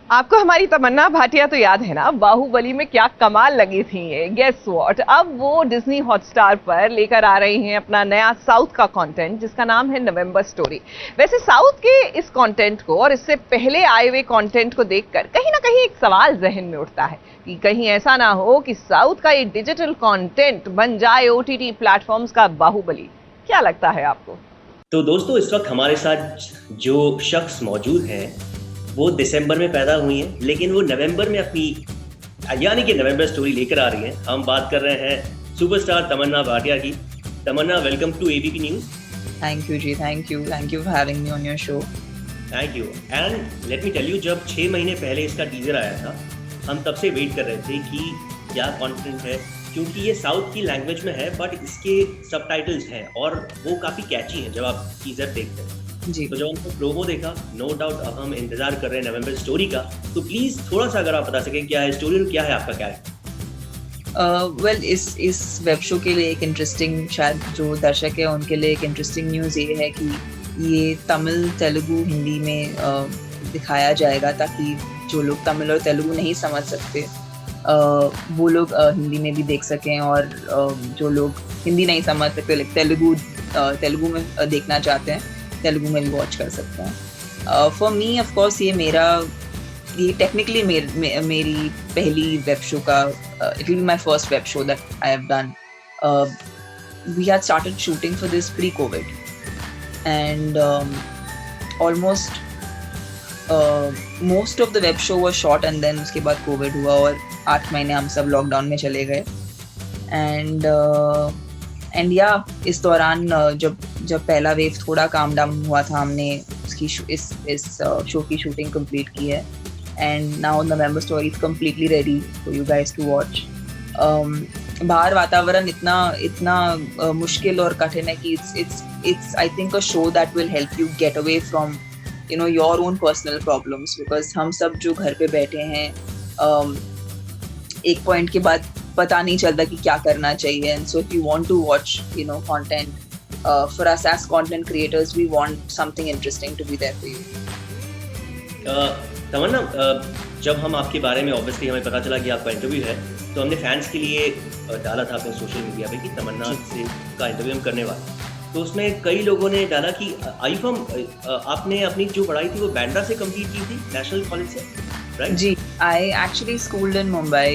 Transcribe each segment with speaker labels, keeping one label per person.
Speaker 1: आपको हमारी तमन्ना भाटिया तो याद है ना, बाहुबली में क्या कमाल लगी थी ये। गेस व्हाट, अब वो डिज्नी हॉटस्टार पर लेकर आ रही हैं अपना नया साउथ का कंटेंट जिसका नाम है नवंबर स्टोरी। वैसे साउथ के इस कंटेंट को और इससे पहले आए हुए कंटेंट को देखकर कहीं ना कहीं एक सवाल जहन में उठता है कि कहीं ऐसा ना हो कि साउथ का ये डिजिटल कंटेंट बन जाए ओटीटी प्लेटफॉर्म्स का बाहुबली। क्या लगता है आपको?
Speaker 2: तो दोस्तों, इस वक्त हमारे साथ जो शख्स मौजूद हैं वो दिसंबर में पैदा हुई हैं, लेकिन वो नवंबर में अपनी यानी कि नवंबर स्टोरी लेकर आ रही हैं। हम बात कर रहे हैं सुपरस्टार तमन्ना भाटिया की। Tamannaah, welcome to ABP news.
Speaker 3: Thank you ji, thank you for having me on your show.
Speaker 2: Thank you. And let me tell you, जब 6 महीने पहले इसका टीजर आया था, हम तब से वेट कर रहे थे कि क्या कंटेंट है, क्योंकि ये साउथ की लैंग्वेज में है बट इसके सबटाइटल्स हैं और वो काफ़ी कैची हैं जब आप टीजर देखते हैं
Speaker 3: जी।
Speaker 2: तो जब हमने प्रोमो देखा, नो डाउट अब हम इंतजार कर रहे हैं नवंबर स्टोरी का। तो प्लीज थोड़ा सा अगर आप बता सकें क्या है स्टोरी और क्या है आपका कैरेक्टर।
Speaker 3: वेल, इस वेब शो के लिए एक इंटरेस्टिंग, शायद जो दर्शक है उनके लिए एक इंटरेस्टिंग न्यूज़ ये है कि ये तमिल, तेलुगु, हिंदी में दिखाया जाएगा ताकि जो लोग तमिल और तेलुगु नहीं समझ सकते वो लोग हिंदी में भी देख सकें, और जो लोग हिंदी नहीं समझ सकते तेलुगु में देखना चाहते हैं, तेलुगु में भी वॉच कर सकते हैं। फॉर मी ऑफ कोर्स ये टेक्निकली मेरी पहली वेब शो का, it will be my first web show that I have done. We had started shooting for this pre Covid and almost most of the web show was shot, and then उसके बाद Covid हुआ और 8 महीने हम सब lockdown में चले गए। एंड या इस दौरान जब पहला वेव थोड़ा काम डाउन हुआ था, हमने उसकी इस शो की शूटिंग कंप्लीट की है, and now November story is completely ready for you guys to watch. बाहर वातावरण इतना मुश्किल और कठिन है कि it's I think a show that will help you get away from your own personal problems, because हम सब जो घर पे बैठे हैं, एक पॉइंट के बाद पता नहीं चलता कि क्या करना चाहिए। And so if you want to watch content, for us as content creators we want something interesting to be there for you.
Speaker 2: Tamannaah, जब हम आपके बारे में ऑब्वियसली हमें पता चला कि आपका इंटरव्यू है, तो हमने फैंस के लिए डाला था अपने सोशल मीडिया पे कि तमन्ना से का इंटरव्यू हम करने वाले। तो उसमें कई लोगों ने डाला कि आपने अपनी जो पढ़ाई थी वो बैंड्रा से कंप्लीट की थी, नेशनल कॉलेज से, राइट?
Speaker 3: जी, I actually schooled in Mumbai.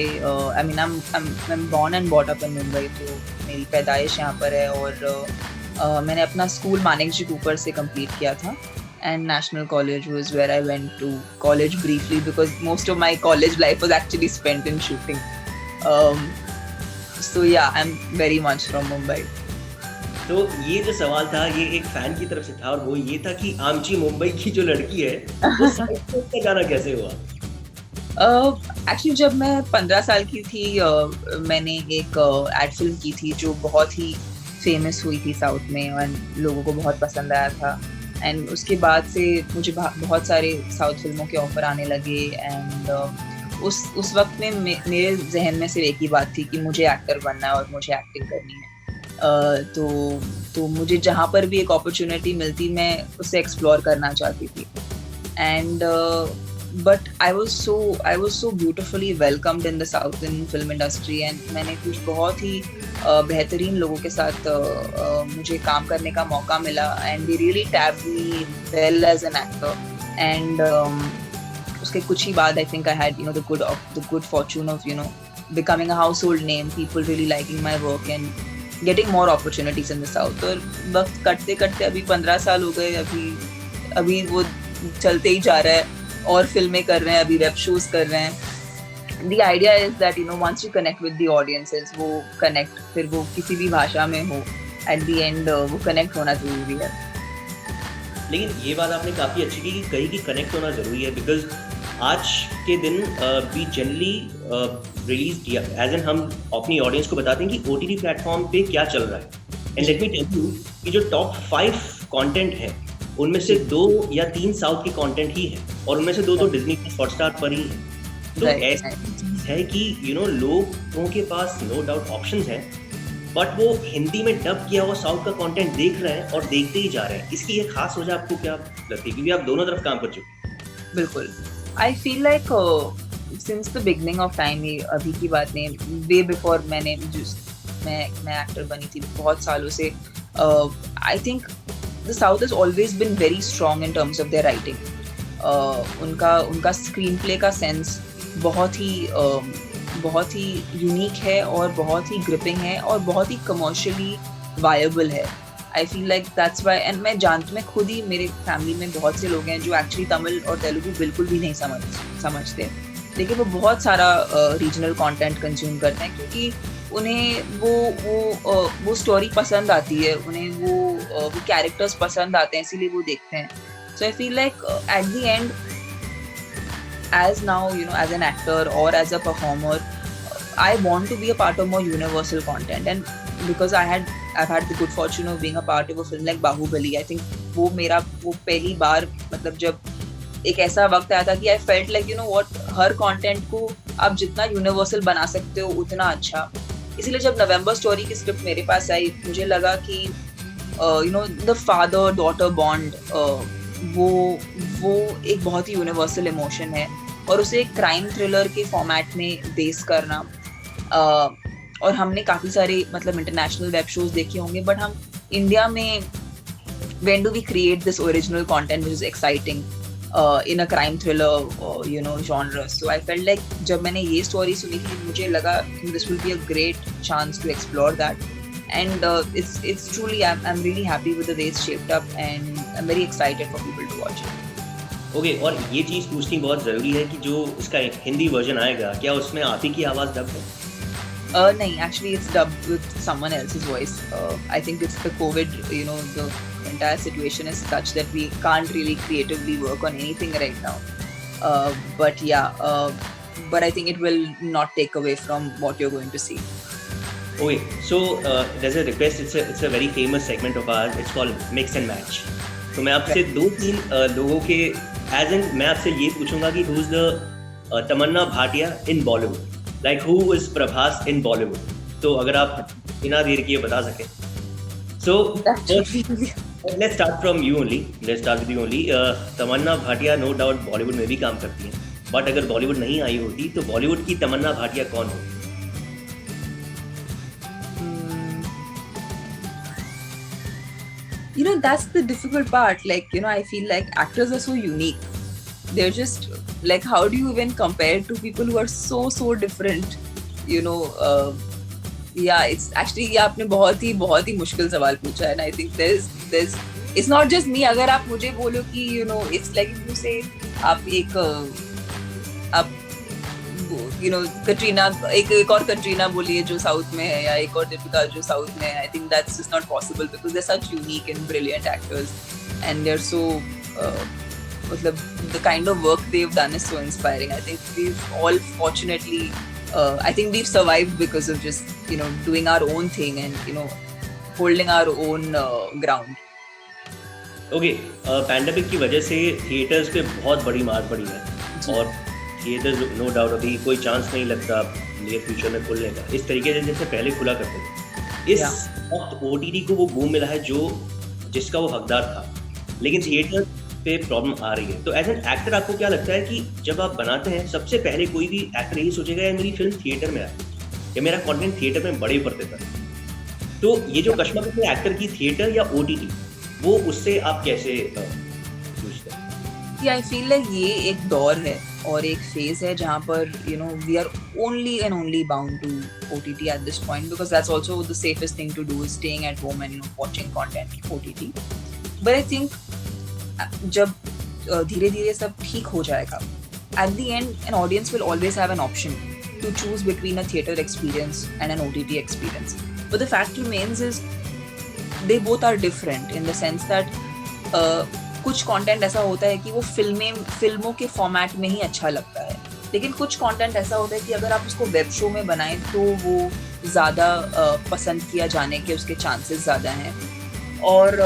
Speaker 3: I mean, I'm born and brought up in Mumbai, तो मेरी पैदाइश यहाँ पर है, और मैंने अपना स्कूल मानिकजी कूपर से कंप्लीट किया था, and National College was where I went to college briefly because most of my college life was actually spent in shooting. So yeah, I'm very much from Mumbai.
Speaker 2: तो ये जो सवाल था ये एक फैन की तरफ से था, और वो ये था कि आमची मुंबई की जो लड़की है वो साउथ में जाना कैसे हुआ?
Speaker 3: एक्चुअली जब मैं 15 साल की थी, मैंने एक एड फिल्म की थी जो बहुत ही फेमस हुई थी साउथ में और लोगों को बहुत पसंद आया था। एंड उसके बाद से मुझे बहुत सारे साउथ फिल्मों के ऑफर आने लगे, एंड उस वक्त में मेरे जहन में सिर्फ एक ही बात थी कि मुझे एक्टर बनना है और मुझे एक्टिंग करनी है। तो मुझे जहाँ पर भी एक अपॉर्चुनिटी मिलती मैं उसे एक्सप्लोर करना चाहती थी। And but I was so beautifully welcomed in the Southern film industry, and मैंने कुछ बहुत ही बेहतरीन लोगों के साथ मुझे काम करने का मौका मिला, and they really tapped me well as an actor, and उसके कुछ ही बाद I think I had the good fortune of becoming a household name, people really liking my work and getting more opportunities in the South। और वक्त कटते कटते अभी 15 साल हो गए, अभी वो चलते ही जा रहा है, और फिल्में कर रहे हैं, अभी वेब शोज कर रहे हैं। The idea is that once you connect with the audiences, वो connect फिर वो किसी भी भाषा में हो, at the end वो connect होना जरूरी है।
Speaker 2: लेकिन ये बात आपने काफ़ी अच्छी की कि कहीं की कनेक्ट होना ज़रूरी है, बिकॉज आज के दिन वी जनरली रिलीज किया एज एन हम अपनी ऑडियंस को बताते हैं कि OTT प्लेटफॉर्म पे क्या चल रहा है। And let me tell you कि जो टॉप 5 कंटेंट है उनमें से 2 या 3 साउथ के कंटेंट ही है, और उनमें से 2 तो डिज्नी प्लस हॉटस्टार पर ही है। तो ऐसी चीज़ है कि लोगों के पास नो डाउट ऑप्शंस हैं, बट वो हिंदी में डब किया हुआ साउथ का कंटेंट देख रहे हैं और देखते ही जा रहे हैं। इसकी ये खास वजह आपको क्या लगती है, क्योंकि आप दोनों तरफ काम कर चुके हैं?
Speaker 3: बिल्कुल, I feel like since the beginning of time, ये अभी की बात नहीं, way before मैं एक्टर बनी थी बहुत सालों से, I think the South has always been very strong in terms of their writing. उनका स्क्रीन प्ले का सेंस बहुत ही यूनिक है और बहुत ही ग्रिपिंग है और बहुत ही कमर्शियली वायबल है. आई feel like that's why, and मैं खुद ही, मेरे फैमिली में बहुत से लोग हैं जो एक्चुअली तमिल और तेलुगु बिल्कुल भी नहीं समझते, लेकिन वो बहुत सारा रीजनल कंटेंट कंज्यूम करते हैं क्योंकि उन्हें वो स्टोरी पसंद आती है, उन्हें वो कैरेक्टर्स पसंद आते हैं, इसीलिए वो देखते हैं. So I feel like at the end, as now, as an actor or as a performer, I want to be a part of more universal content, and because I've had the good fortune of being a part of a film like Bahubali, I think वो पहली बार, मतलब जब एक ऐसा वक्त आया था कि I felt like what, her content को आप जितना universal बना सकते हो उतना अच्छा. इसीलिए जब नवंबर स्टोरी की स्क्रिप्ट मेरे पास आई, मुझे लगा कि the father daughter bond, वो एक बहुत ही यूनिवर्सल इमोशन है और उसे एक क्राइम थ्रिलर के फॉर्मेट में बेस करना. और हमने काफ़ी सारे मतलब इंटरनेशनल वेब शोज देखे होंगे, बट हम इंडिया में when do we create this original content which is exciting in a crime thriller genre. So I felt like जब मैंने ये स्टोरी सुनी थी, मुझे लगा this will be a great chance to explore that. And it's truly, I'm really happy with the way it's shaped up, and I'm very excited for people to watch it.
Speaker 2: Okay, और ये चीज़ पूछनी बहुत ज़रूरी है कि जो इसका एक हिंदी वर्जन आएगा, क्या उसमें आप ही की आवाज़ डब है?
Speaker 3: नहीं, actually it's dubbed with someone else's voice. I think it's the COVID, the entire situation is such that we can't really creatively work on anything right now. But yeah, but I think it will not take away from what you're going to see.
Speaker 2: Okay, so there's a request. It's a very famous segment of ours. It's called Mix and Match. तो मैं आपसे 2-3 लोगों के मैं आपसे ये पूछूंगा कि who's the Tamannaah Bhatia in Bollywood? Like who is Prabhas in Bollywood? तो अगर आप बिना देर किए बता सकें. So let's start from you only. Let's start with you only. Tamannaah Bhatia no doubt Bollywood में भी काम करती हैं, बट अगर बॉलीवुड नहीं आई होती तो बॉलीवुड की तमन्ना भाटिया कौन होती?
Speaker 3: That's the difficult part. Like, I feel like actors are so unique. They're just like, how do you even compare to people who are so different? Yeah, it's actually, आपने बहुत ही मुश्किल सवाल पूछा है. And I think there's it's not just me. अगर आप मुझे बोलो कि it's like if you say आप कटरीना, एक और कटरीना बोलिए जो साउथ में है, या एक और दीपिका जो साउथ में है. I think that's just not possible because they are such unique and brilliant actors and they are so, मतलब the kind of work they have done is so inspiring. I think we all fortunately, I think we've survived because of just doing our own thing and holding our own ground.
Speaker 2: Okay, pandemic की वजह से theatres पे बहुत बड़ी मार पड़ी है और थिएटर्स नो डाउट अभी कोई चांस नहीं लगता नियर फ्यूचर में खुलने का इस तरीके से जैसे पहले खुला करते थे. इस वक्त ओटीटी को वो बूम मिला है जिसका वो हकदार था, लेकिन थिएटर पे प्रॉब्लम आ रही है. तो एज एन एक्टर आपको क्या लगता है कि जब आप बनाते हैं, सबसे पहले कोई भी एक्टर यही सोचेगा यार मेरी फिल्म थिएटर में आए या मेरा कंटेंट थिएटर में बड़े पड़ते था. तो ये जो कश्मकश है एक्टर की थिएटर या ओटीटी, वो उससे आप कैसे पूछते हैं?
Speaker 3: आई फील लाइक ये एक दौर है और एक फेज है जहाँ पर we are only and only bound to OTT at this point because that's also the safest thing to do is staying at home and watching content OTT. But I think जब धीरे धीरे सब ठीक हो जाएगा, at the end an audience will always have an option to choose between a theater experience and an OTT experience. But the fact remains is they both are different in the sense that कुछ content ऐसा होता है कि वो फिल्मों के format में ही अच्छा लगता है, लेकिन कुछ कंटेंट ऐसा होता है कि अगर आप उसको वेब शो में बनाएं तो वो ज़्यादा पसंद किया जाने के उसके चांसेस ज़्यादा हैं. और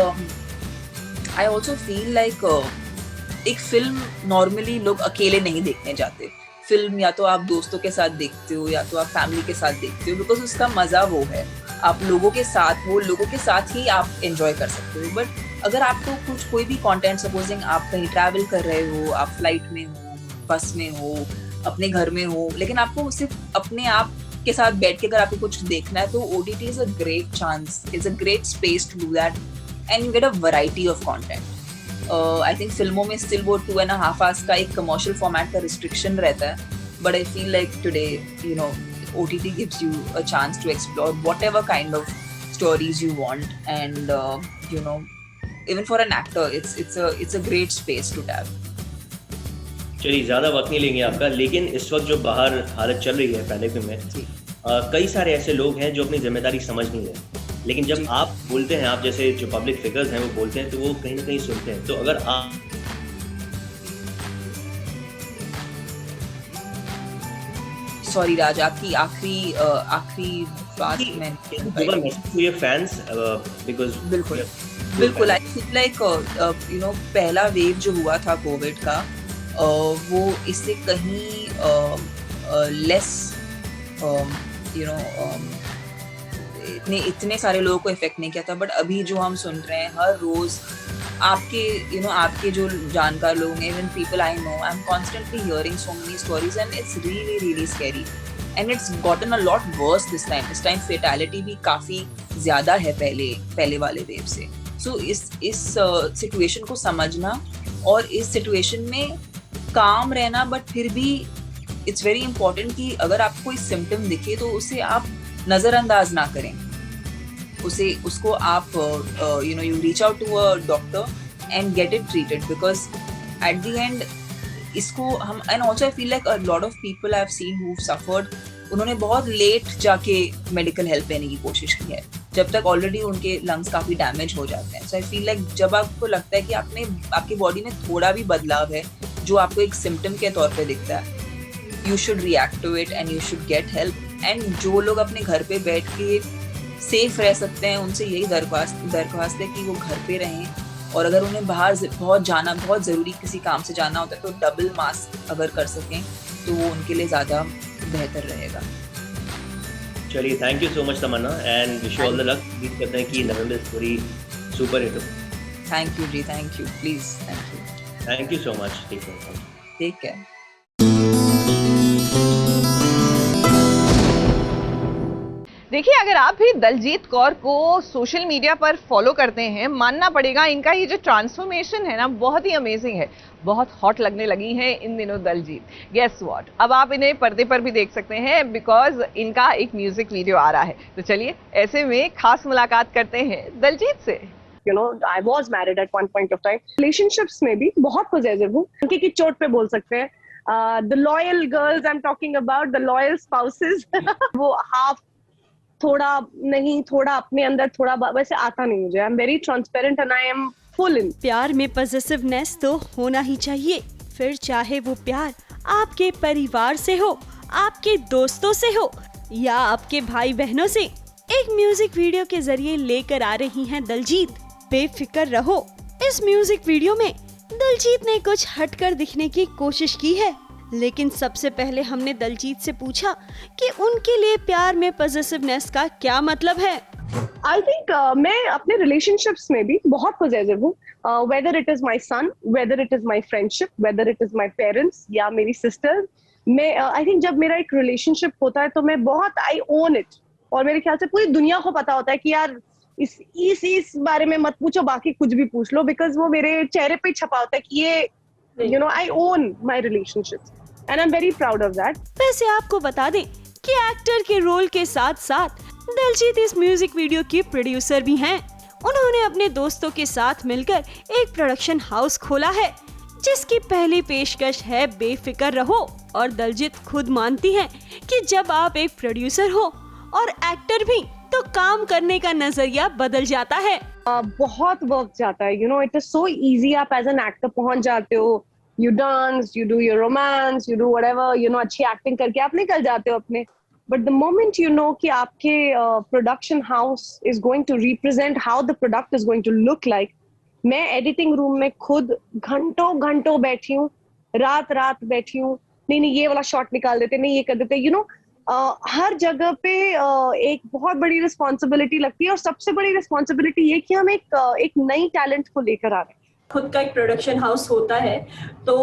Speaker 3: आई ऑल्सो फील लाइक एक फिल्म नॉर्मली लोग अकेले नहीं देखने जाते. फिल्म या तो आप दोस्तों के साथ देखते हो या तो आप फैमिली के साथ देखते हो बिकॉज उसका मज़ा वो है, आप लोगों के साथ ही आप एंजॉय कर सकते हो. बट अगर आपको कोई भी कंटेंट, सपोजिंग आप कहीं ट्रैवल कर रहे हो, आप फ्लाइट में हो बस में हो, अपने घर में हो, लेकिन आपको सिर्फ अपने आप के साथ बैठ के अगर आपको कुछ देखना है तो OTT is a great chance, it's a great space to do that and you get a variety of content. I think फिल्मों में still वो 2.5 hours का एक commercial format का restriction रहता है, but I feel like today, you know, OTT gives you a chance to explore whatever kind of stories you want, and you know, even for an actor, it's a great space to tap.
Speaker 2: चलिए ज़्यादा वक्त नहीं लेंगे आपका, लेकिन इस वक्त जो बाहर हालत चल रही है पैंडेमिक में, कई सारे ऐसे लोग हैं जो अपनी जिम्मेदारी समझ नहीं रहे, लेकिन जब आप बोलते हैं, आप जैसे जो पब्लिक फिगर्स हैं वो बोलते हैं, तो वो कहीं ना कहीं सुनते हैं। तो अगर आप
Speaker 3: सॉरी राज, आपकी आखिरी बात में
Speaker 2: ये फैंस बिकॉज़
Speaker 3: बिल्कुल आई फील लाइक यू नो, पहला वेव जो हुआ था कोविड का, वो इससे कहीं लेस यू नो इतने सारे लोगों को इफेक्ट नहीं किया था, बट अभी जो हम सुन रहे हैं हर रोज आपके यू नो आपके जो जानकार लोग हैं, even people I know, I am constantly hearing so many stories and it's really really scary and it's gotten a lot worse this time. इस टाइम फेटालिटी भी काफी ज्यादा है पहले वाले वेव से. सो इस सिचुएशन को समझना और इस सिचुएशन में काम रहना, बट फिर भी इट्स वेरी इंपॉर्टेंट कि अगर आपको कोई सिम्टम दिखे तो उसे आप नजरअंदाज ना करें, उसको आप you know, you reach out to a doctor and get it treated, because at the end इसको हम, and also I feel like a lot of people I have seen who suffered, उन्होंने बहुत लेट जाके medical help लेने की कोशिश की है, जब तक ऑलरेडी उनके लंग्स काफी डैमेज हो जाते हैं. सो आई फील लाइक जब आपको लगता है कि आपकी बॉडी में थोड़ा भी बदलाव है जो आपको एक सिम्टम के तौर पे दिखता है, you should react to it and you should get help. And जो लोग अपने घर पे बैठ के सेफ रह सकते हैं, उनसे यही दरख्वास्त है कि वो घर पे रहें, और अगर उन्हें बाहर बहुत ज़रूरी किसी काम से जाना होता है तो डबल मास्क अगर कर सकें तो वो उनके लिए ज़्यादा बेहतर रहेगा.
Speaker 2: चलिए, thank you so much Tamannaah and wish you all the luck. उम्मीद करते हैं कि नवंबर स्टोरी सुपर हिट हो.
Speaker 3: Thank you ji, thank you, please,
Speaker 2: thank you so much.
Speaker 3: Take care.
Speaker 1: देखिए, अगर आप भी दलजीत कौर को सोशल मीडिया पर फॉलो करते हैं, मानना पड़ेगा इनका ये जो ट्रांसफॉर्मेशन है ना, बहुत ही अमेजिंग है. बहुत हॉट लगने लगी हैं इन दिनों दलजीत. गेस व्हाट, अब आप इन्हें पर्दे पर भी देख सकते हैं बिकॉज इनका एक म्यूजिक वीडियो आ रहा है. तो चलिए ऐसे में खास मुलाकात करते हैं दलजीत से.
Speaker 4: You know, I was married at one point of time. Relationships में भी बहुत possessive हूँ, उनकी की चोट पे बोल सकते हैं. The loyal girls I'm talking about, the loyal spouses. वो half थोड़ा नहीं, थोड़ा अपने अंदर, थोड़ा वैसे आता नहीं मुझे. I'm very transparent and I am full in.
Speaker 5: प्यार में पॉजिटिवनेस तो होना ही चाहिए, फिर चाहे वो प्यार आपके परिवार से हो, आपके दोस्तों से हो या आपके भाई बहनों से. एक म्यूजिक वीडियो के जरिए लेकर आ रही हैं दलजीत बेफिक्र रहो. इस म्यूजिक वीडियो में दलजीत ने कुछ हटकर दिखने की कोशिश की है, लेकिन सबसे पहले हमने दलजीत से पूछा कि उनके लिए प्यार में पॉजिटिवनेस का क्या मतलब है.
Speaker 4: I think मैं अपने relationships में भी बहुत possessive हूँ. Whether it is my son, whether it is my friendship, whether it is my parents या मेरी sister, मैं I think जब मेरा एक relationship होता है तो मैं बहुत I own it. और मेरे ख्याल से पूरी दुनिया को पता होता है कि यार इस बारे में मत पूछो, बाकी कुछ भी पूछ लो, बिकॉज वो मेरे चेहरे पे छपा होता है कि ये you know I own my relationships and I am very proud of that.
Speaker 5: वैसे आपको बता दें कि एक्टर के रोल के साथ साथ दलजीत इस म्यूजिक वीडियो की प्रोड्यूसर भी हैं. उन्होंने अपने दोस्तों के साथ मिलकर एक प्रोडक्शन हाउस खोला है जिसकी पहली पेशकश है बेफिक्र रहो. और दलजीत खुद मानती हैं कि जब आप एक प्रोड्यूसर हो और एक्टर भी, तो काम करने का नजरिया बदल जाता है.
Speaker 4: बहुत वर्क जाता है, you know, it is so easy. आप एज एन एक्टर पहुंच जाते हो, you dance, you do your romance, you do whatever, you know, अच्छी एक्टिंग करके आप निकल जाते हो अपने. But the moment you know कि आपके production house is going to represent how the product is going to look like. मैं एडिटिंग रूम में खुद घंटों बैठी हूँ, रात बैठी हूँ, नहीं ये वाला शॉट निकाल देते, नहीं ये कर देते, यू नो. हर जगह पे एक बहुत बड़ी रिस्पॉन्सिबिलिटी लगती है. और सबसे बड़ी रिस्पॉन्सिबिलिटी ये कि हम एक नई टैलेंट को लेकर आ रहे हैं.
Speaker 6: खुद का एक प्रोडक्शन हाउस होता है तो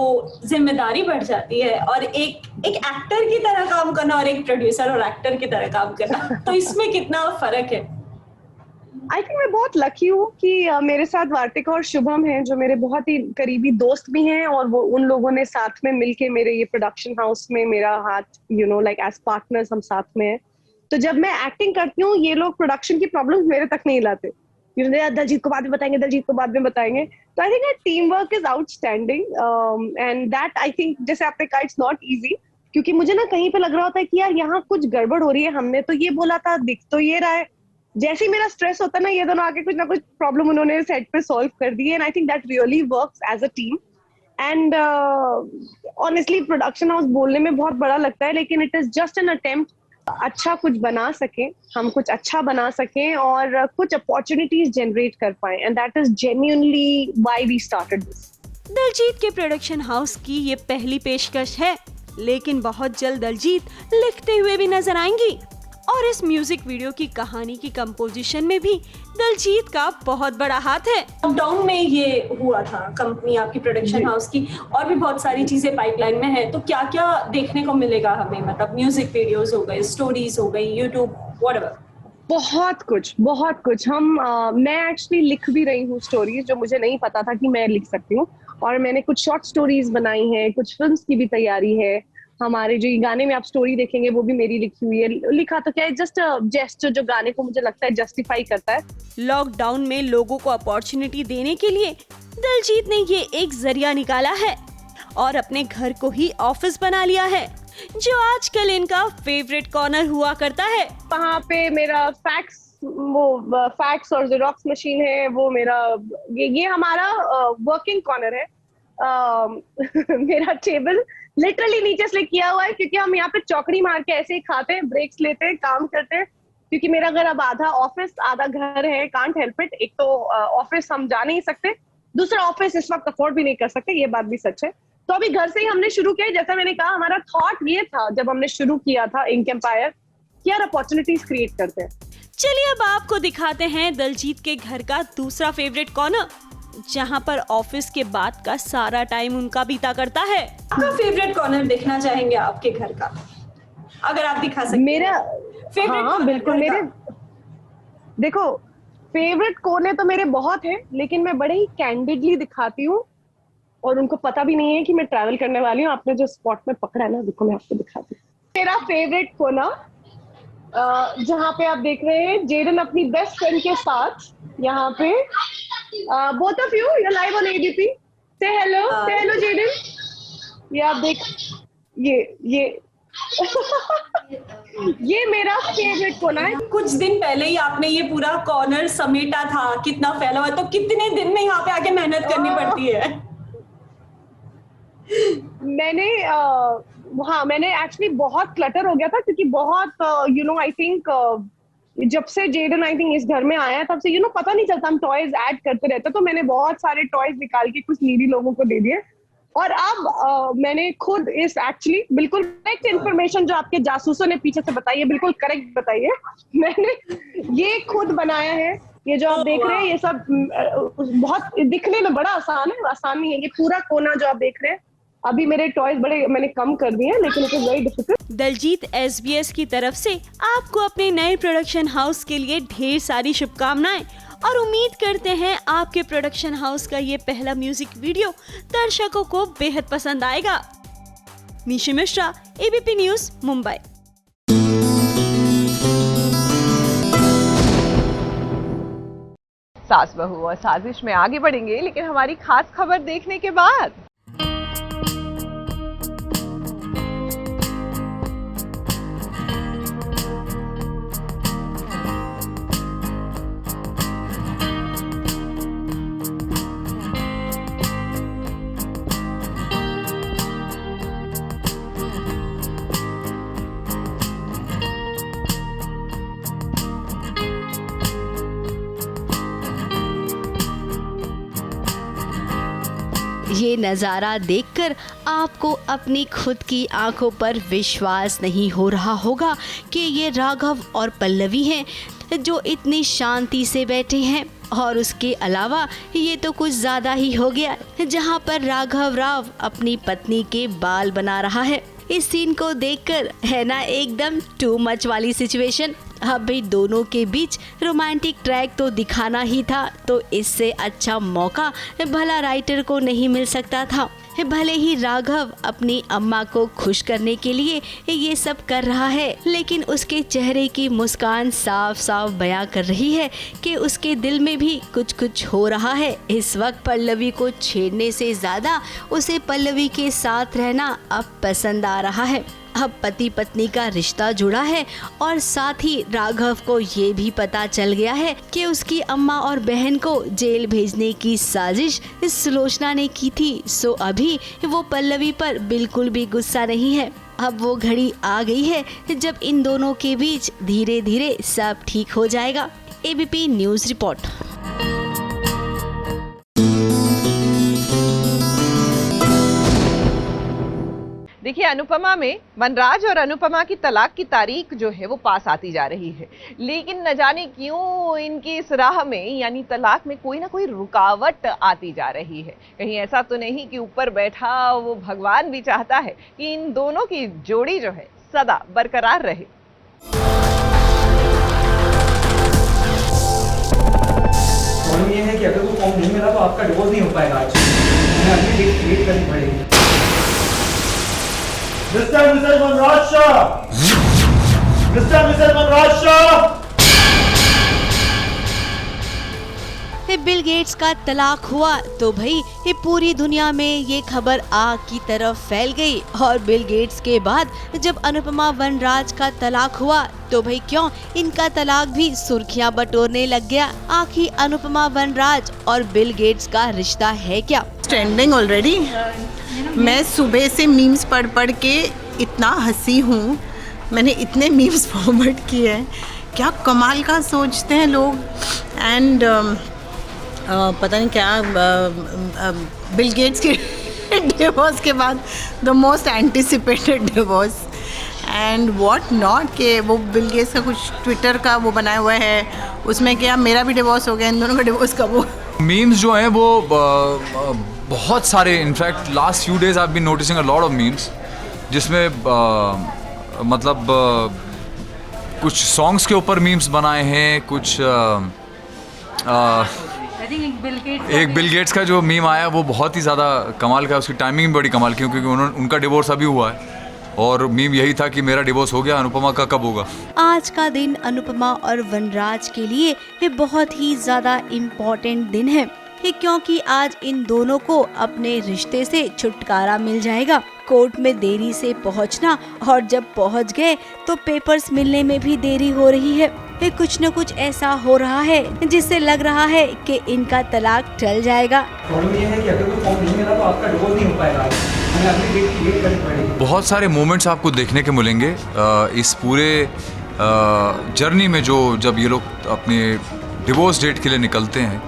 Speaker 6: जिम्मेदारी बढ़ जाती है, और एक एक्टर की तरह काम करना और एक प्रोड्यूसर और एक्टर की तरह काम करना, तो इसमें कितना फर्क है?
Speaker 4: आई थिंक मैं बहुत लकी हूँ कि मेरे साथ वार्तिका और शुभम हैं, जो मेरे बहुत ही करीबी दोस्त भी हैं, और वो उन लोगों ने साथ में मिलके मेरे ये प्रोडक्शन हाउस में मेरा हाथ लाइक एज पार्टनर्स हम साथ में हैं। तो जब मैं एक्टिंग करती हूँ, ये लोग प्रोडक्शन की प्रॉब्लम्स मेरे तक नहीं लाते। दलजीत को बाद में बताएंगे, दलजीत को बाद में बताएंगे। तो I think team work is outstanding, and that I think, जैसे आपने कहा, इट्स नॉट इजी, क्योंकि मुझे ना कहीं पे लग रहा होता है कि यार यहाँ कुछ गड़बड़ हो रही है, हमने तो ये बोला था, दिख तो ये रहा है। जैसे ही मेरा स्ट्रेस होता है ना, ये दोनों आके कुछ ना कुछ प्रॉब्लम उन्होंने सेट पे सॉल्व कर दी है, and I think that really works as a team. And honestly production house बोलने में बहुत बड़ा लगता है, लेकिन it is just an attempt अच्छा कुछ बना सकें, हम कुछ अच्छा बना सकें और कुछ अपॉर्चुनिटीज जनरेट कर पाएं, and that is genuinely why we started this.
Speaker 5: Diljit के प्रोडक्शन हाउस की ये पहली पेशकश है, लेकिन बहुत जल्द दलजीत लिखते हुए भी नजर आएंगी, और इस म्यूजिक वीडियो की कहानी की कंपोजिशन में भी दलजीत का बहुत बड़ा हाथ है।
Speaker 6: लॉकडाउन में ये हुआ था कंपनी आपकी प्रोडक्शन हाउस की, और भी बहुत सारी चीजें पाइपलाइन में है, तो क्या क्या देखने को मिलेगा हमें? मतलब म्यूजिक वीडियोस हो गए, स्टोरीज हो गई, यूट्यूब, व्हाटएवर।
Speaker 4: बहुत कुछ मैं एक्चुअली लिख भी रही हूँ स्टोरीज, जो मुझे नहीं पता था कि मैं लिख सकती हूँ, और मैंने कुछ शॉर्ट स्टोरीज बनाई हैं, कुछ फिल्म्स की भी तैयारी है। हमारे जो गाने में आप स्टोरी देखेंगे वो भी मेरी लिखी हुई है। लिखा तो क्या है, जस्ट जेस्चर जो गाने को मुझे लगता है जस्टिफाई करता है।
Speaker 5: लॉकडाउन में लोगों को अपॉर्चुनिटी देने के लिए दलजीत ने ये एक जरिया निकाला है और अपने घर को ही ऑफिस बना लिया है, जो आजकल इनका फेवरेट कॉर्नर हुआ करता है।
Speaker 4: वहाँ पे मेरा फैक्स और जेरोक्स मशीन है, वो मेरा ये हमारा वर्किंग कॉर्नर है। मेरा टेबल लिटरली नीचे से किया हुआ है, क्योंकि हम यहाँ पे चौकड़ी मार के ऐसे ही खाते हैं, ब्रेक्स लेते हैं, काम करते हैं, क्योंकि मेरा घर अब आधा ऑफिस आधा घर है। Can't help it. एक तो ऑफिस हम जा नहीं सकते, दूसरा ऑफिस इस वक्त अफोर्ड भी नहीं कर सकते, ये बात भी सच है। तो अभी घर से ही हमने शुरू किया। जैसा मैंने कहा, हमारा थॉट ये था जब हमने शुरू किया था इंक एम्पायर कि यार अपॉर्चुनिटीज क्रिएट करते हैं।
Speaker 5: चलिए अब आपको दिखाते हैं दलजीत के घर का दूसरा फेवरेट कॉर्नर, जहाँ पर ऑफिस के बाद का सारा टाइम उनका बीता करता है।
Speaker 6: आपका फेवरेट कॉर्नर देखना चाहेंगे आपके घर का, अगर आप दिखा सकते?
Speaker 4: मेरा
Speaker 6: फेवरेट?
Speaker 4: हाँ बिल्कुल। मेरे देखो, फेवरेट कोने तो मेरे बहुत हैं, लेकिन मैं बड़े ही कैंडिडली दिखाती हूँ और उनको पता भी नहीं है कि मैं ट्रैवल करने वाली हूँ। आपने जो स्पॉट में पकड़ा है ना, देखो मैं आपको दिखाती हूँ। मेरा फेवरेट कोना जहाँ पे आप देख रहे हैं जेडन अपनी बेस्ट फ्रेंड के साथ, यहाँ पे both of you, you're live on ABP. Say hello Jaden. ये आप देख, ये ये मेरा फेवरेट कोना है।
Speaker 6: कुछ दिन पहले ही आपने ये पूरा कॉर्नर समेटा था, कितना फैला हुआ, तो कितने दिन में यहाँ पे आके मेहनत करनी पड़ती है?
Speaker 4: मैंने एक्चुअली बहुत क्लटर हो गया था, क्योंकि बहुत आई थिंक जब से जेडन आई थिंक इस घर में आया तब से पता नहीं चलता, हम टॉयज ऐड करते रहते, तो मैंने बहुत सारे टॉयज निकाल के कुछ नीडी लोगों को दे दिए। और अब मैंने खुद इस एक्चुअली बिल्कुल करेक्ट इन्फॉर्मेशन जो आपके जासूसों ने पीछे से बताई है, बिल्कुल करेक्ट बताई है, मैंने ये खुद बनाया है। ये जो आप देख रहे हैं, ये सब बहुत दिखने में बड़ा आसान है, आसान नहीं है। ये पूरा कोना जो आप देख रहे हैं, अभी मेरे टॉयज बड़े मैंने कम कर दिए हैं, लेकिन it is very difficult.
Speaker 5: Diljit SBS की तरफ से आपको अपने नए प्रोडक्शन हाउस के लिए ढेर सारी शुभकामनाएं, और उम्मीद करते हैं आपके प्रोडक्शन हाउस का ये पहला म्यूजिक वीडियो दर्शकों को बेहद पसंद आएगा। Nishi Mishra, ABP news, Mumbai.
Speaker 1: सास बहू और साजिश में आगे बढ़ेंगे, लेकिन हमारी खास खबर देखने के बाद।
Speaker 7: ये नज़ारा देखकर आपको अपनी खुद की आंखों पर विश्वास नहीं हो रहा होगा कि ये राघव और पल्लवी हैं जो इतनी शांति से बैठे हैं। और उसके अलावा ये तो कुछ ज्यादा ही हो गया, जहाँ पर राघव राव अपनी पत्नी के बाल बना रहा है। इस सीन को देखकर है ना एकदम टू मच वाली सिचुएशन। अब भाई दोनों के बीच रोमांटिक ट्रैक तो दिखाना ही था, तो इससे अच्छा मौका भला राइटर को नहीं मिल सकता था। भले ही राघव अपनी अम्मा को खुश करने के लिए ये सब कर रहा है, लेकिन उसके चेहरे की मुस्कान साफ साफ बयां कर रही है कि उसके दिल में भी कुछ कुछ हो रहा है। इस वक्त पल्लवी को छेड़ने से ज्यादा उसे पल्लवी के साथ रहना अब पसंद आ रहा है। अब पति पत्नी का रिश्ता जुड़ा है और साथ ही राघव को ये भी पता चल गया है कि उसकी अम्मा और बहन को जेल भेजने की साजिश इस सुलोचना ने की थी। सो अभी वो पल्लवी पर बिल्कुल भी गुस्सा नहीं है। अब वो घड़ी आ गई है जब इन दोनों के बीच धीरे धीरे सब ठीक हो जाएगा। ABP news report.
Speaker 1: देखिए, अनुपमा में वनराज और अनुपमा की तलाक की तारीख जो है वो पास आती जा रही है, लेकिन न जाने क्यों इनकी इस राह में यानी तलाक में कोई ना कोई रुकावट आती जा रही है। कहीं ऐसा तो नहीं कि ऊपर बैठा वो भगवान भी चाहता है कि इन दोनों की जोड़ी जो है सदा बरकरार रहे।
Speaker 8: ये है कि अगर वो फॉर्म नहीं मिला तो आपका डिवोर्स नहीं हो पाएगा। आज हमें अगली डेट क्रिएट करनी पड़ेगी। Mr. and Mrs. Manraj Shah! Mr. and Mrs. Manraj Shah!
Speaker 7: Bill Gates का तलाक हुआ तो भाई ये पूरी दुनिया में ये खबर आग की तरफ फैल गई। और बिल गेट्स के बाद जब अनुपमा वनराज का तलाक हुआ तो भाई क्यों इनका तलाक भी सुर्खियां बटोरने लग गया। आखिर अनुपमा वनराज और बिल गेट्स का रिश्ता है क्या?
Speaker 9: Trending already. मैं सुबह से मीम्स पढ़ पढ़ के इतना हंसी हूँ। मैंने इतने मीम्स फॉरवर्ड किए हैं, क्या कमाल का सोचते हैं लोग। एंड पता नहीं क्या बिल गेट्स के डिवोर्स के बाद the most anticipated divorce and what not के वो बिल गेट्स का कुछ ट्विटर का वो बनाया हुआ है, उसमें क्या मेरा भी डिवोर्स हो गया, इन दोनों का डिवोर्स कब हो।
Speaker 10: मीम्स जो हैं वो बहुत सारे, in fact last few days I have been noticing a lot of memes, जिसमें मतलब कुछ सॉन्ग्स के ऊपर मीम्स बनाए हैं, कुछ एक बिल गेट्स का जो मीम आया वो बहुत ही ज़्यादा कमाल का, उसकी टाइमिंग भी बड़ी कमाल की, क्योंकि उनका डिवोर्स अभी हुआ है और मीम यही था कि मेरा डिवोर्स हो गया, अनुपमा का कब होगा।
Speaker 7: आज का दिन अनुपमा और वनराज के लिए ये बहुत ही ज्यादा इम्पोर्टेंट दिन है, क्योंकि आज इन दोनों को अपने रिश्ते से छुटकारा मिल जाएगा। कोर्ट में देरी से पहुंचना और जब पहुंच गए तो पेपर्स मिलने में भी देरी हो रही है। कुछ न कुछ ऐसा हो रहा है जिससे लग रहा है कि इनका तलाक टल जाएगा।
Speaker 8: प्रॉब्लम ये है कि अगर कोई फॉर्म नहीं मिला तो आपका डिवोर्स नहीं हो पाएगा। हमें अगली डेट क्रिएट करनी पड़ेगी।
Speaker 10: बहुत सारे मोमेंट्स आपको देखने के मिलेंगे इस पूरे जर्नी में, जो जब ये लोग अपने डिवोर्स डेट के लिए निकलते हैं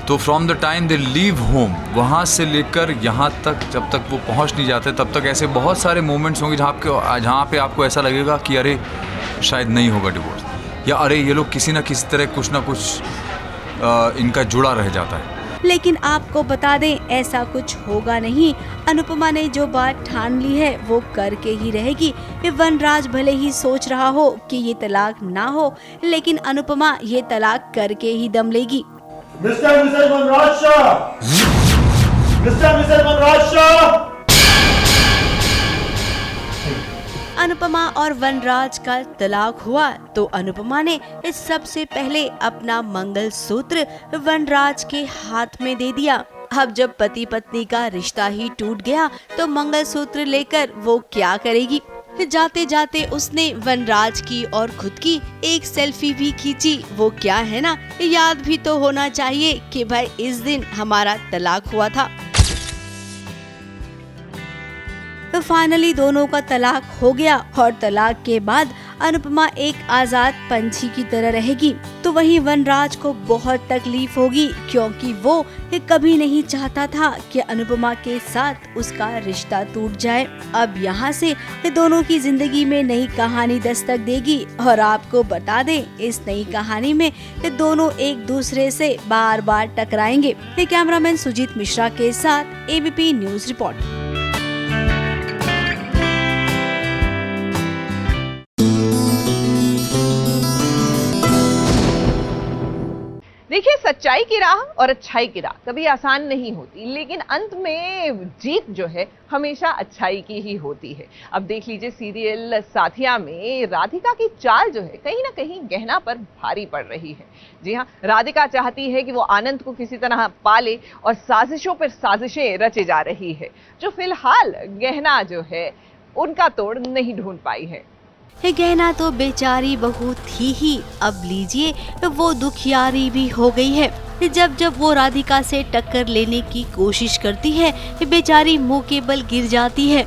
Speaker 10: तो from the time they leave home, वहाँ से लेकर यहाँ तक जब तक वो पहुँच नहीं जाते तब तक ऐसे बहुत सारे मोमेंट्स होंगे जहाँ पे आपको ऐसा लगेगा कि अरे शायद नहीं होगा डिवोर्स, या अरे ये लोग किसी न किसी तरह कुछ ना कुछ इनका जुड़ा रह जाता है।
Speaker 7: लेकिन आपको बता दें ऐसा कुछ होगा नहीं। अनुपमा ने जो बात ठान ली है वो करके ही रहेगी। वनराज भले ही सोच रहा हो कि ये तलाक ना हो, लेकिन अनुपमा ये तलाक करके ही दम लेगी।
Speaker 8: Mr. and Mrs. Manraj Shah! Mr. and Mrs. Manraj Shah!
Speaker 7: Anupama और वनराज का तलाक हुआ तो अनुपमा ने इस सबसे पहले अपना मंगलसूत्र वनराज के हाथ में दे दिया। अब जब पति पत्नी का रिश्ता ही टूट गया तो मंगलसूत्र लेकर वो क्या करेगी। जाते जाते उसने वनराज की और खुद की एक सेल्फी भी खींची। वो क्या है ना, याद भी तो होना चाहिए कि भाई इस दिन हमारा तलाक हुआ था। तो फाइनली दोनों का तलाक हो गया और तलाक के बाद
Speaker 5: अनुपमा एक आजाद पंछी की तरह रहेगी, तो वहीं वनराज को बहुत तकलीफ होगी, क्योंकि वो कभी नहीं चाहता था कि अनुपमा के साथ उसका रिश्ता टूट जाए। अब यहाँ से दोनों की जिंदगी में नई कहानी दस्तक देगी और आपको बता दें, इस नई कहानी में दोनों एक दूसरे से बार बार टकराएंगे। कैमरामैन सुजीत मिश्रा के साथ एबीपी न्यूज रिपोर्ट।
Speaker 1: देखिए, सच्चाई की राह और अच्छाई की राह कभी आसान नहीं होती, लेकिन अंत में जीत जो है हमेशा अच्छाई की ही होती है। अब देख लीजिए सीरियल साथिया में राधिका की चाल जो है कहीं ना कहीं गहना पर भारी पड़ रही है। जी हाँ, राधिका चाहती है कि वो आनंद को किसी तरह पाले और साजिशों पर साजिशें रचे जा रही है, जो फिलहाल गहना जो है उनका तोड़ नहीं ढूंढ पाई है।
Speaker 7: गहना तो बेचारी बहू थी ही, अब लीजिए वो दुखियारी भी हो गई है। जब जब वो राधिका से टक्कर लेने की कोशिश करती है, बेचारी मुंह के बल गिर जाती है।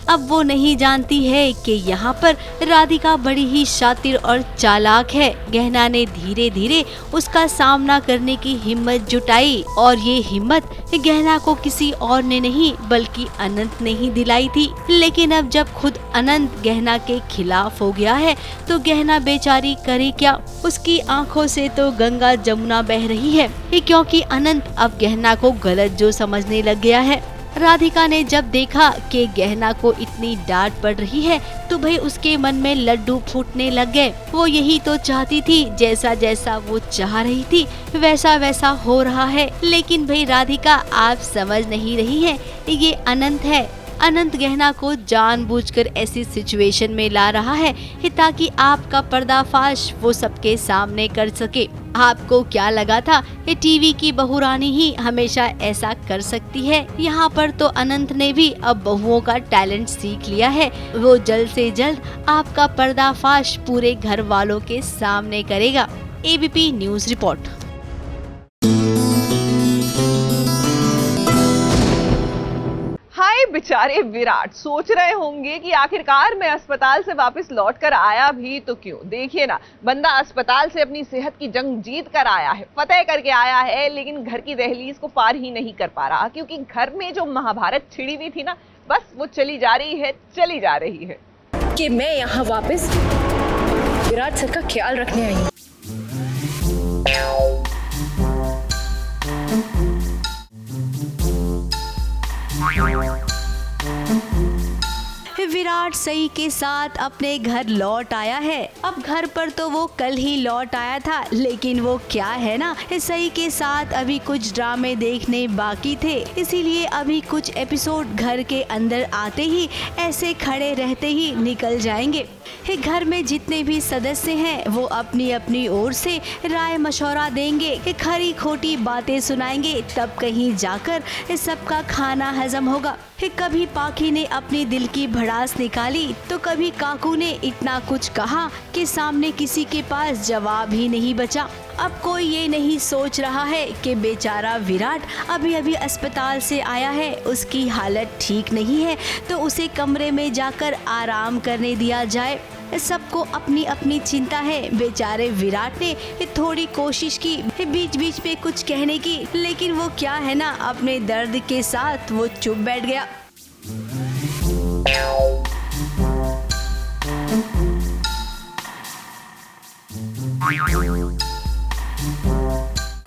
Speaker 7: अब वो नहीं जानती है कि यहाँ पर राधिका बड़ी ही शातिर और चालाक है। गहना ने धीरे धीरे उसका सामना करने की हिम्मत जुटाई और ये हिम्मत गहना को किसी और ने नहीं बल्कि अनंत ने ही दिलाई थी। लेकिन अब जब खुद अनंत गहना के खिलाफ हो गया है तो गहना बेचारी करे क्या। उसकी आंखों से तो गंगा जमुना बह रही है, क्योंकि अनंत अब गहना को गलत जो समझने लग गया है। राधिका ने जब देखा कि गहना को इतनी डांट पड़ रही है तो भाई उसके मन में लड्डू फूटने लग गए। वो यही तो चाहती थी, जैसा जैसा वो चाह रही थी वैसा वैसा हो रहा है। लेकिन भाई राधिका, आप समझ नहीं रही हैं, ये अनंत है। अनंत गहना को जानबूझकर ऐसी सिचुएशन में ला रहा है ताकि आपका पर्दाफाश वो सबके सामने कर सके। आपको क्या लगा था ये टीवी की बहू रानी ही हमेशा ऐसा कर सकती है? यहाँ पर तो अनंत ने भी अब बहुओं का टैलेंट सीख लिया है। वो जल्द से जल्द आपका पर्दाफाश पूरे घर वालों के सामने करेगा। ABP news report.
Speaker 1: हाय बेचारे विराट, सोच रहे होंगे कि आखिरकार मैं अस्पताल से वापस लौट कर आया भी तो क्यों। देखिए ना, बंदा अस्पताल से अपनी सेहत की जंग जीत कर आया है, फतेह करके आया है, लेकिन घर की दहलीज को पार ही नहीं कर पा रहा, क्योंकि घर में जो महाभारत छिड़ी हुई थी ना, बस वो चली जा रही है
Speaker 11: कि मैं यहाँ वापस विराट सर का ख्याल रखने आई हूँ।
Speaker 7: विराट सई के साथ अपने घर लौट आया है। अब घर पर तो वो कल ही लौट आया था, लेकिन वो क्या है ना, सई के साथ अभी कुछ ड्रामे देखने बाकी थे, इसीलिए अभी कुछ एपिसोड घर के अंदर आते ही ऐसे खड़े रहते ही निकल जाएंगे। घर में जितने भी सदस्य हैं वो अपनी अपनी ओर से राय मशवरा देंगे, खरी खोटी बातें सुनाएंगे, तब कहीं जाकर सबका खाना हजम होगा। कभी पाखी ने अपनी दिल की भड़ास निकाली तो कभी काकू ने इतना कुछ कहा कि सामने किसी के पास जवाब ही नहीं बचा। अब कोई ये नहीं सोच रहा है कि बेचारा विराट अभी अभी अस्पताल से आया है, उसकी हालत ठीक नहीं है, तो उसे कमरे में जाकर आराम करने दिया जाए। सबको अपनी अपनी चिंता है। बेचारे विराट ने थोड़ी कोशिश की बीच बीच में कुछ कहने की, लेकिन वो क्या है ना, अपने दर्द के साथ वो चुप बैठ गया।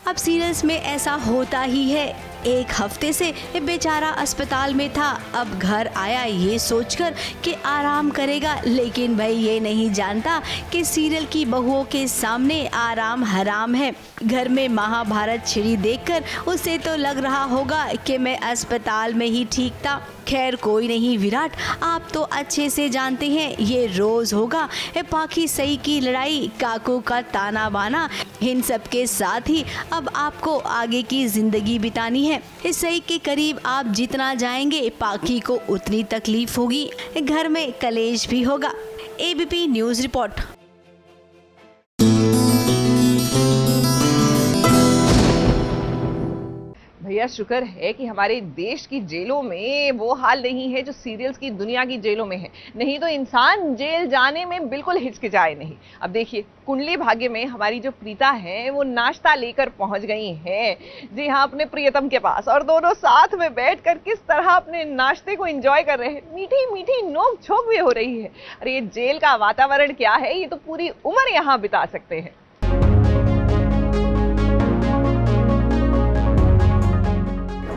Speaker 7: अब सीरियल्स में ऐसा होता ही है। एक हफ्ते से बेचारा अस्पताल में था, अब घर आया ये सोचकर कि आराम करेगा, लेकिन भाई ये नहीं जानता कि सीरियल की बहुओं के सामने आराम हराम है। घर में महाभारत छिड़ी देखकर उसे तो लग रहा होगा कि मैं अस्पताल में ही ठीक था। खैर कोई नहीं विराट, आप तो अच्छे से जानते हैं ये रोज होगा। पाखी सई की लड़ाई, काकू का ताना बाना, इन सब के साथ ही अब आपको आगे की जिंदगी बितानी है। सई के करीब आप जितना जाएंगे पाखी को उतनी तकलीफ होगी, घर में कलेश भी होगा। ABP news report.
Speaker 1: भैया शुक्र है कि हमारे देश की जेलों में वो हाल नहीं है जो सीरियल्स की दुनिया की जेलों में है, नहीं तो इंसान जेल जाने में बिल्कुल हिचकिचाए नहीं। अब देखिए कुंडली भाग्य में हमारी जो प्रीता है वो नाश्ता लेकर पहुंच गई हैं, जी हाँ, अपने प्रियतम के पास, और दोनों साथ में बैठकर किस तरह अपने नाश्ते को एंजॉय कर रहे हैं। मीठी मीठी नोक झोंक भी हो रही है। अरे ये जेल का वातावरण क्या है, ये तो पूरी उम्र यहाँ बिता सकते हैं।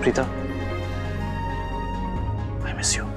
Speaker 12: Preeta, I miss you.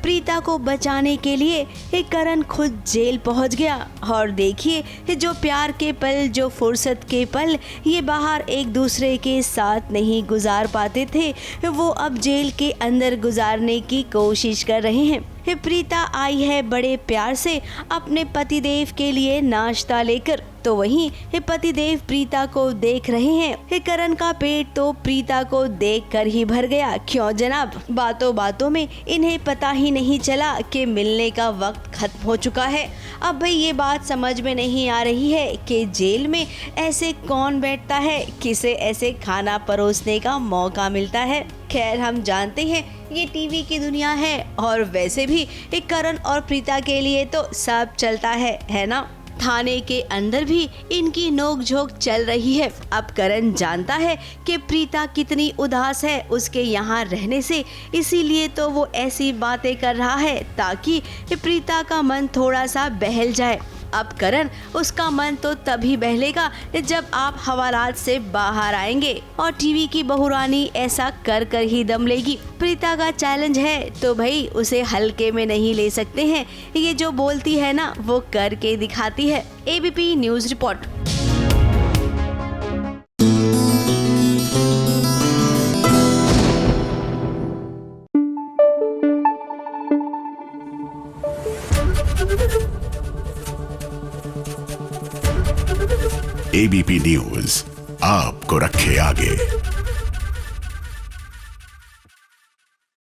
Speaker 7: Preeta को बचाने के लिए करण खुद जेल पहुंच गया। और देखिए जो प्यार के पल, जो फुर्सत के पल ये बाहर एक दूसरे के साथ नहीं गुजार पाते थे, वो अब जेल के अंदर गुजारने की कोशिश कर रहे हैं। प्रीता आई है बड़े प्यार से अपने पतिदेव के लिए नाश्ता लेकर, तो वहीं पतिदेव प्रीता को देख रहे हैं। करण का पेट तो प्रीता को देखकर ही भर गया। क्यों जनाब, बातों बातों में इन्हें पता ही नहीं चला कि मिलने का वक्त खत्म हो चुका है। अब भाई ये बात समझ में नहीं आ रही है कि जेल में ऐसे कौन बैठता है, किसे ऐसे खाना परोसने का मौका मिलता है। खैर हम जानते हैं ये टीवी की दुनिया है, और वैसे भी करण और प्रीता के लिए तो सब चलता है ना। थाने के अंदर भी इनकी नोकझोंक चल रही है। अब करण जानता है कि प्रीता कितनी उदास है उसके यहाँ रहने से, इसीलिए तो वो ऐसी बातें कर रहा है ताकि प्रीता का मन थोड़ा सा बहल जाए। अब करण, उसका मन तो तभी बहलेगा जब आप हवालात से बाहर आएंगे, और टीवी की बहुरानी ऐसा कर कर ही दम लेगी। प्रीता का चैलेंज है तो भाई उसे हल्के में नहीं ले सकते हैं। ये जो बोलती है ना वो करके दिखाती है। ABP news report.
Speaker 13: ABP news आपको रखे आगे।